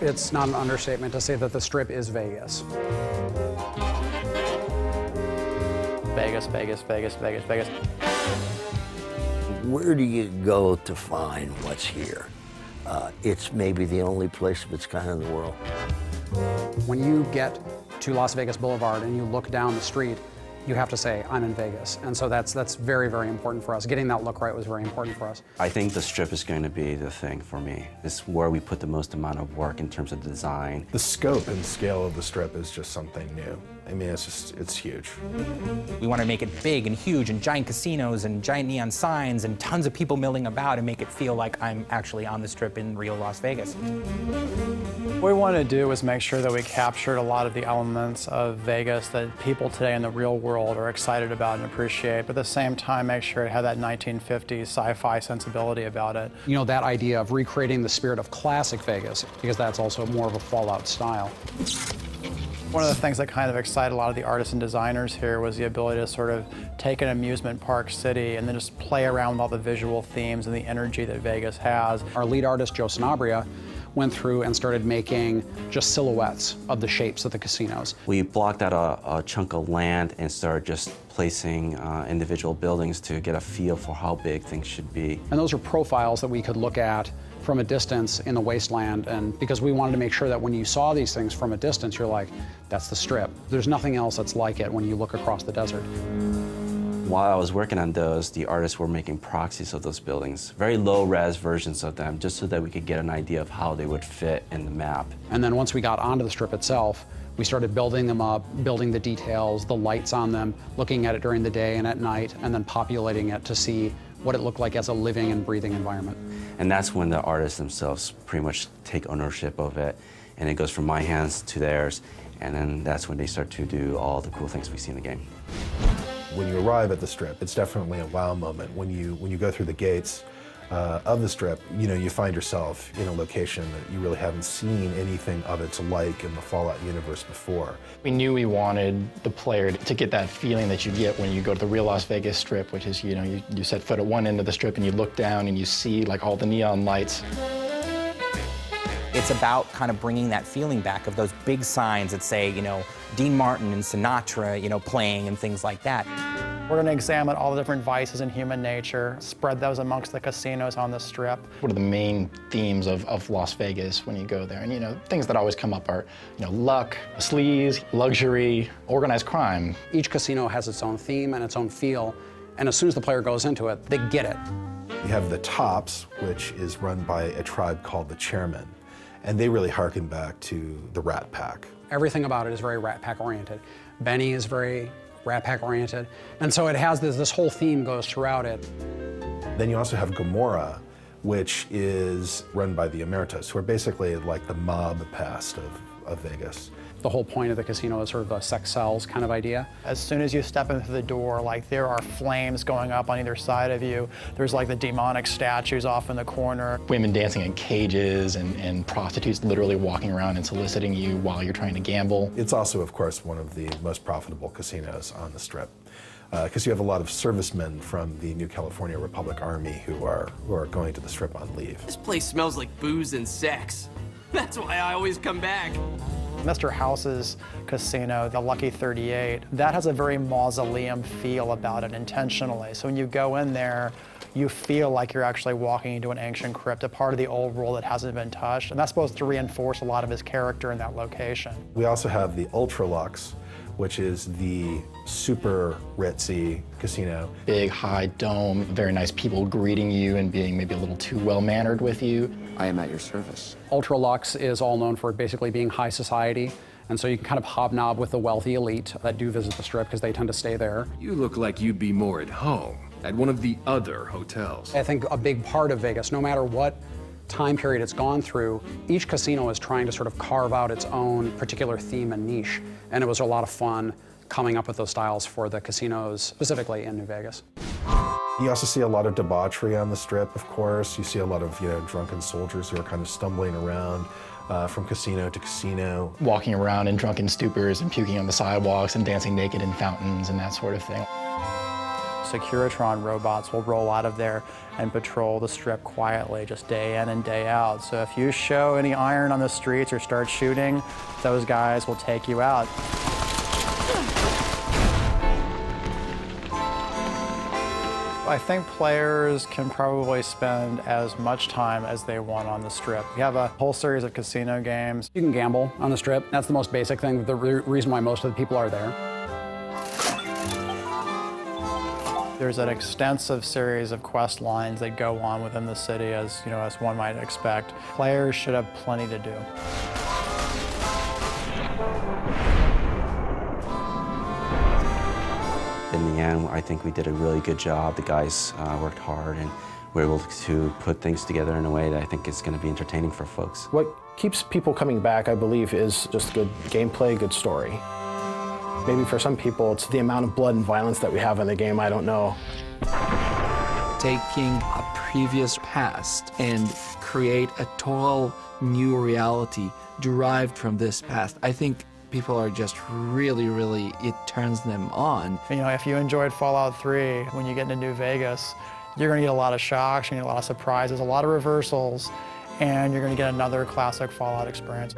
It's not an understatement to say that the Strip is Vegas. Vegas, Vegas, Vegas, Vegas, Vegas. Where do you go to find what's here? It's maybe the only place of its kind in the world. When you get to Las Vegas Boulevard and you look down the street, you have to say, I'm in Vegas. And so that's very, very important for us. Getting that look right was very important for us. I think the Strip is going to be the thing for me. It's where we put the most amount of work in terms of design. The scope and scale of the Strip is just something new. I mean, it's huge. We want to make it big and huge and giant casinos and giant neon signs and tons of people milling about and make it feel like I'm actually on the Strip in real Las Vegas. What we wanted to do was make sure that we captured a lot of the elements of Vegas that people today in the real world are excited about and appreciate, but at the same time make sure it had that 1950s sci-fi sensibility about it. You know, that idea of recreating the spirit of classic Vegas, because that's also more of a Fallout style. One of the things that kind of excited a lot of the artists and designers here was the ability to sort of take an amusement park city and then just play around with all the visual themes and the energy that Vegas has. Our lead artist, Joe Sanabria, went through and started making just silhouettes of the shapes of the casinos. We blocked out a chunk of land and started just placing individual buildings to get a feel for how big things should be. And those are profiles that we could look at from a distance in the wasteland, and because we wanted to make sure that when you saw these things from a distance, you're like, that's the Strip. There's nothing else that's like it when you look across the desert. While I was working on those, the artists were making proxies of those buildings, very low-res versions of them, just so that we could get an idea of how they would fit in the map. And then once we got onto the Strip itself, we started building them up, building the details, the lights on them, looking at it during the day and at night, and then populating it to see what it looked like as a living and breathing environment. And that's when the artists themselves pretty much take ownership of it, and it goes from my hands to theirs, and then that's when they start to do all the cool things we see in the game. When you arrive at the Strip, it's definitely a wow moment. When you go through the gates of the Strip, you know, you find yourself in a location that you really haven't seen anything of its like in the Fallout universe before. We knew we wanted the player to get that feeling that you get when you go to the real Las Vegas Strip, which is, you know, you set foot at one end of the Strip and you look down and you see like all the neon lights. It's about kind of bringing that feeling back of those big signs that say, you know, Dean Martin and Sinatra, you know, playing and things like that. We're going to examine all the different vices in human nature, spread those amongst the casinos on the Strip. What are the main themes of Las Vegas when you go there? And, you know, things that always come up are, you know, luck, sleaze, luxury, organized crime. Each casino has its own theme and its own feel, and as soon as the player goes into it, they get it. You have the Tops, which is run by a tribe called the Chairmen, and they really harken back to the Rat Pack. Everything about it is very Rat Pack oriented. Benny is very Rat Pack oriented, and so it has this whole theme goes throughout it. Then you also have Gomorrah, which is run by the Emeritus, who are basically like the mob past of Vegas. The whole point of the casino is sort of a sex sells kind of idea. As soon as you step into the door, like there are flames going up on either side of you. There's like the demonic statues off in the corner. Women dancing in cages and prostitutes literally walking around and soliciting you while you're trying to gamble. It's also, of course, one of the most profitable casinos on the Strip, because you have a lot of servicemen from the New California Republic Army who are going to the Strip on leave. This place smells like booze and sex. That's why I always come back. Mr. House's casino, the Lucky 38, that has a very mausoleum feel about it intentionally. So when you go in there, you feel like you're actually walking into an ancient crypt, a part of the old world that hasn't been touched. And that's supposed to reinforce a lot of his character in that location. We also have the Ultra Lux, which is the super ritzy casino. Big, high dome, very nice people greeting you and being maybe a little too well-mannered with you. I am at your service. Ultra Lux is all known for basically being high society, and so you can kind of hobnob with the wealthy elite that do visit the Strip because they tend to stay there. You look like you'd be more at home at one of the other hotels. I think a big part of Vegas, no matter what time period it's gone through, each casino is trying to sort of carve out its own particular theme and niche, and it was a lot of fun coming up with those styles for the casinos, specifically in New Vegas. You also see a lot of debauchery on the Strip, of course. You see a lot of, you know, drunken soldiers who are kind of stumbling around from casino to casino. Walking around in drunken stupors and puking on the sidewalks and dancing naked in fountains and that sort of thing. Securitron robots will roll out of there and patrol the strip quietly, just day in and day out. So if you show any iron on the streets or start shooting, those guys will take you out. I think players can probably spend as much time as they want on the strip. We have a whole series of casino games. You can gamble on the strip. That's the most basic thing, the reason why most of the people are there. There's an extensive series of quest lines that go on within the city, as one might expect. Players should have plenty to do. In the end, I think we did a really good job. The guys worked hard and were able to put things together in a way that I think is going to be entertaining for folks. What keeps people coming back, I believe, is just good gameplay, good story. Maybe for some people, it's the amount of blood and violence that we have in the game, I don't know. Taking a previous past and create a total new reality derived from this past, I think people are just really, it turns them on. If you enjoyed Fallout 3, when you get into New Vegas, you're going to get a lot of shocks, you're going to get a lot of surprises, a lot of reversals, and you're going to get another classic Fallout experience.